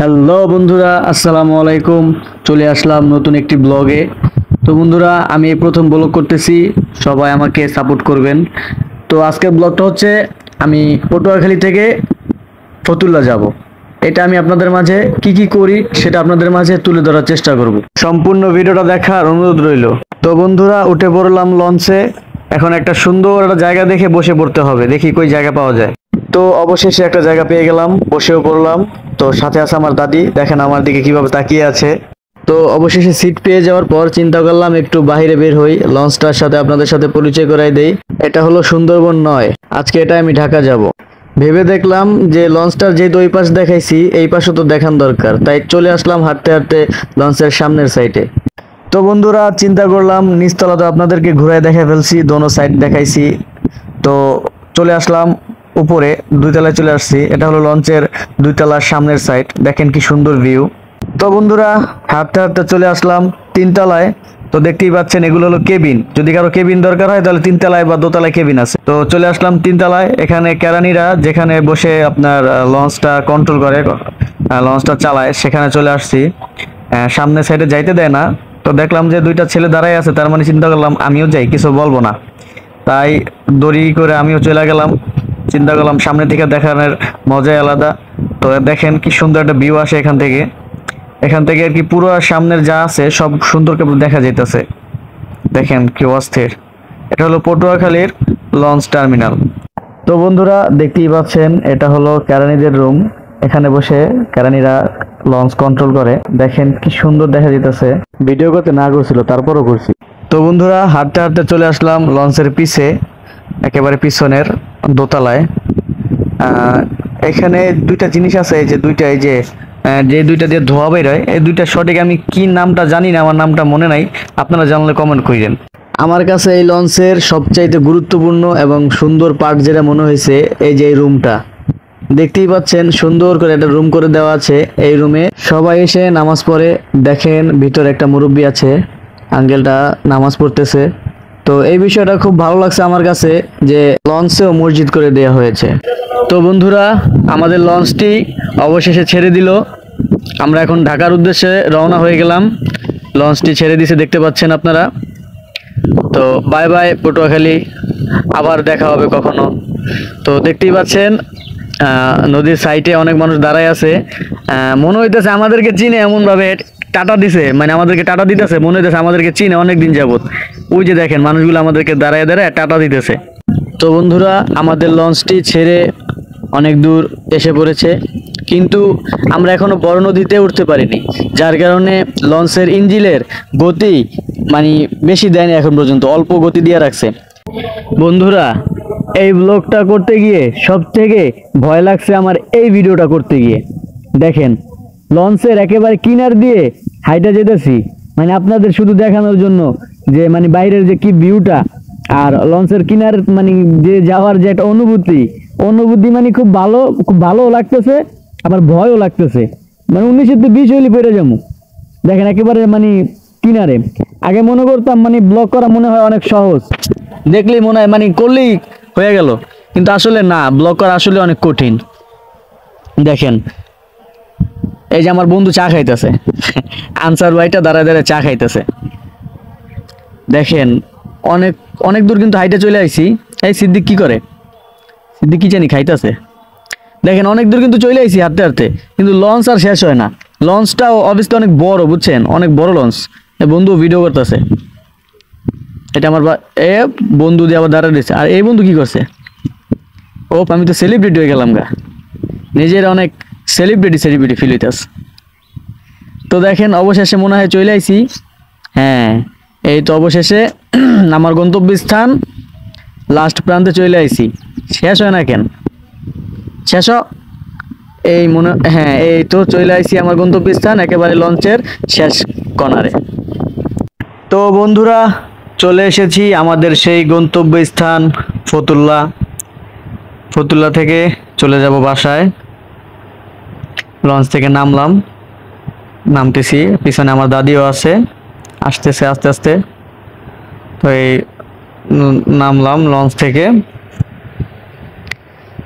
Hello বন্ধুরা, আসসালামু আলাইকুম। চলে আসলাম নতুন একটি ব্লগে। তো বন্ধুরা, আমি এই প্রথম ব্লগ করতেছি, সবাই আমাকে সাপোর্ট করবেন। তো আজকের ব্লগটা হচ্ছে আমি পটুয়াখালী থেকে ফতুল্লা যাব। এটা আমি আপনাদের মাঝে কি কি করি সেটা আপনাদের মাঝে তুলে ধরার চেষ্টা করব। সম্পূর্ণ ভিডিওটা দেখার অনুরোধ রইল। তো বন্ধুরা, উঠে পড়লাম লঞ্চে। এখন একটা সুন্দর একটা জায়গা দেখে বসে পড়তে হবে, দেখি কই জায়গা পাওয়া যায়। তো অবশেষে একটা জায়গা পেয়ে গেলাম, বসেও পড়লাম। তো সাথে আছে আমার দাদি, দেখেন আমার দিকে কিভাবে তাকিয়ে আছে। তো অবশেষে সিট পেয়ে যাওয়ার পর চিন্তা করলাম একটু বাইরে বের হই, লঞ্চটার সাথে আপনাদের সাথে পরিচয় করাই দেই। এটা হলো সুন্দরবন নয়, আজকে এটা আমি ঢাকা যাব। ভেবে দেখলাম যে লঞ্চটার যেহেতু ওই পাশ দেখাইছি, এই পাশও তো দেখান দরকার, তাই চলে আসলাম হাঁটতে হাঁটতে লঞ্চের সামনের সাইডে। তো বন্ধুরা, চিন্তা করলাম নিচতলা তো আপনাদেরকে ঘুরায় দেখা ফেলছি, দোনো সাইড দেখাইছি। তো চলে আসলাম উপরে, দুই তলায় চলে আসছি। এটা হলো লঞ্চের দুই তলার সামনের সাইড, দেখেন কি সুন্দর ভিউ। তো বন্ধুরা, হাঁটতে হাঁটতে চলে আসলাম তিন তলায়। তো দেখতেই পাচ্ছেন এগুলো হলো কেবিন, যদি কারো কেবিন দরকার হয় তাহলে তিন তলায় বা দোতলায় কেবিন আছে। তো চলে আসলাম তিন তলায়, এখানে কেরানিরা যেখানে বসে আপনার লঞ্চটা কন্ট্রোল করে, লঞ্চটা চালায়, সেখানে চলে আসছি। সামনের সাইডে যাইতে দেয় না। তো দেখলাম যে দুইটা ছেলে দাঁড়ায় আছে, তার মানে চিন্তা করলাম আমিও যাই, কিছু বলবো না। তাই দড়ি করে আমিও চলে গেলাম। চিন্তা করলাম সামনে থেকে দেখানোর মজাই আলাদা। তো দেখেন কি সুন্দর একটা ভিউ আসে এখান থেকে। এখান থেকে আর কি পুরো সামনের যা আছে সব সুন্দর করে দেখা যাইতেছে। দেখেন কি অস্থির। এটা হলো পটুয়াখালীর লঞ্চ টার্মিনাল। তো বন্ধুরা, দেখতেই পাচ্ছেন এটা হলো কেরানীদের রুম। এখানে বসে কেরানীরা লঞ্চ কন্ট্রোল করে, দেখেন কি সুন্দর দেখা যাইতেছে। ভিডিও করতে না করছিল, তারপরও করছি। তো বন্ধুরা, হাঁটতে হাঁটতে চলে আসলাম লঞ্চের পিছে, একেবারে পিছনের দোতলায়। এখানে দুইটা জিনিস আছে, এই যে দুইটা, এই যে যে দুইটা দিয়ে ধোয়া বের হয়, এই দুইটা সঠিক আমি কি নামটা জানি না, আমার নামটা মনে নাই, আপনারা জানলে কমেন্ট করেন। আমার কাছে এই লঞ্চের সবচাইতে গুরুত্বপূর্ণ এবং সুন্দর পার্ট যেটা মনে হয়েছে, এই যে এই রুমটা দেখতেই পাচ্ছেন, সুন্দর করে একটা রুম করে দেওয়া আছে। এই রুমে সবাই এসে নামাজ পড়ে। দেখেন ভিতরে একটা মুরব্বি আছে, আঙ্কেলটা নামাজ পড়তেছে। তো এই বিষয়টা খুব ভালো লাগছে আমার কাছে, যে লঞ্চেও মসজিদ করে দেওয়া হয়েছে। তো বন্ধুরা, আমাদের লঞ্চটি অবশেষে ছেড়ে দিল। আমরা এখন ঢাকার উদ্দেশ্যে রওনা হয়ে গেলাম। লঞ্চটি ছেড়ে দিছে, দেখতে পাচ্ছেন আপনারা। তো বাই বাই পটুয়াখালী, আবার দেখা হবে কখনো। তো দেখতেই পাচ্ছেন নদীর সাইডে অনেক মানুষ দাঁড়ায় আছে। মনে হইতেছে আমাদেরকে চিনে, এমন ভাবে টাটা দিছে, মানে আমাদেরকে টাটা দিতেছে, মনে হইতেছে আমাদেরকে চিনে অনেক দিন যাবত। ওই যে দেখেন মানুষগুলো আমাদেরকে দাঁড়ায় দাঁড়ায় টাটা দিতেছে। তো বন্ধুরা, আমাদের লঞ্চটি ছেড়ে অনেক দূর এসে পড়েছে, কিন্তু আমরা এখনো বড় নদীতে উঠতে পারিনি, যার কারণে লঞ্চের ইঞ্জিনের গতি মানে বেশি দেয়নি, এখন পর্যন্ত অল্প গতি দিয়ে রাখছে। বন্ধুরা, এই ব্লগটা করতে গিয়ে সব থেকে ভয় লাগছে আমার এই ভিডিওটা করতে গিয়ে। দেখেন লঞ্চের একেবারে কিনার দিয়ে হাইটা যেতেছি, মানে আপনাদের শুধু দেখানোর জন্য যে মানে বাইরের যে কি ভিউটা, আর লঞ্চের কিনার মানে যে যাওয়ার যে একটা অনুভূতি, মানে খুব ভালো, খুব ভালো লাগতেছে, আবার ভয়ও লাগতেছে। মানে 19-20 হইলে পড়ে যাবো। দেখেন একেবারে মানে কিনারে। আগে মনে করতাম মানে ব্লগ করা মনে হয় অনেক সহজ, দেখলেই মনে হয় মানে করলেই হয়ে গেল, কিন্তু আসলে না, ব্লগ করা আসলে অনেক কঠিন। দেখেন এই যে আমার বন্ধু চা খাইতেছে, আনসার ভাইটা দাঁড়ায় দাঁড়ায় চা খাইতেছে। দেখেন অনেক অনেক দূর কিন্তু হাইটে চলে আইছি। এই সিদ্দিক কি করে? সিদ্দিক কি জানি খাইতেছে। দেখেন অনেক দূর কিন্তু চলে আইছি হাঁটতে হাঁটতে, কিন্তু লঞ্চ আর শেষ হয় না। লঞ্চটাও অবশ্যই অনেক বড়, বুঝছেন, অনেক বড় লঞ্চ। বন্ধু ভিডিও করতেছে, এটা আমার এ বন্ধু দিয়ে আবার দাঁড়ায় দিয়েছে। আর এই বন্ধু কি করছে? ও, আমি তো সেলিব্রিটি হয়ে গেলাম গা, নিজের অনেক সেলিব্রিটি ফিল হইতেছে। তো দেখেন অবশেষে মনে হয় চলে আইছি। হ্যাঁ, এই তো অবশেষে আমার গন্তব্যস্থান লাস্ট প্রান্তে চলে আইছি। শেষ হয় না কেন? শেষ এই মনে, হ্যাঁ এই তো চলে আইছি আমার গন্তব্যস্থান, একেবারে লঞ্চের শেষ কর্নারে। তো বন্ধুরা, চলে এসেছি আমাদের সেই গন্তব্যস্থান ফতুল্লা। ফতুল্লা থেকে চলে যাব বাসায়। লঞ্চ থেকে নামলাম, নামতেছি, পিছনে আমার দাদিও আছে, আসতেছে আস্তে আস্তে। তো এই নামলাম লঞ্চ থেকে,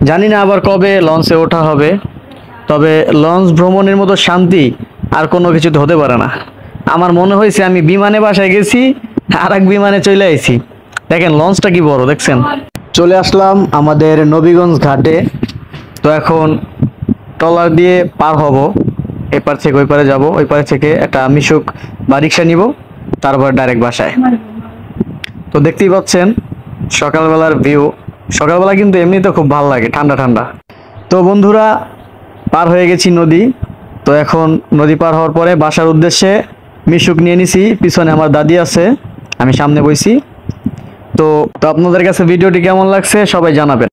জানি না আবার কবে লঞ্চে ওঠা হবে। তো তবে লঞ্চ ভ্রমণের মতো শান্তি আর কোনো কিছুতে হতে পারে না। আমার মনে হয়েছে আমি বিমানে বাসায় গেছি, আর এক বিমানে চলে আইছি। দেখেন লঞ্চটা কি বড়, দেখছেন। চলে আসলাম আমাদের নবীগঞ্জ ঘাটে। তো এখন ট্রলার দিয়ে পার হব, এপার থেকে ওই পারে যাব, ওই পারে থেকে একটা মিশুক বা রিক্সা নিব, তারপর ডাইরেক্ট বাসায়। তো দেখতেই পাচ্ছেন সকালবেলার ভিউ। সকালবেলা কিন্তু এমনিতে খুব ভালো লাগে, ঠান্ডা ঠান্ডা। তো বন্ধুরা, পার হয়ে গেছি নদী। তো এখন নদী পার হওয়ার পরে বাসার উদ্দেশ্যে মিশুক নিয়ে নিছি, পিছনে আমার দাদি আছে, আমি সামনে বইছি। তো আপনাদের কাছে ভিডিওটি কেমন লাগছে সবাই জানাবেন।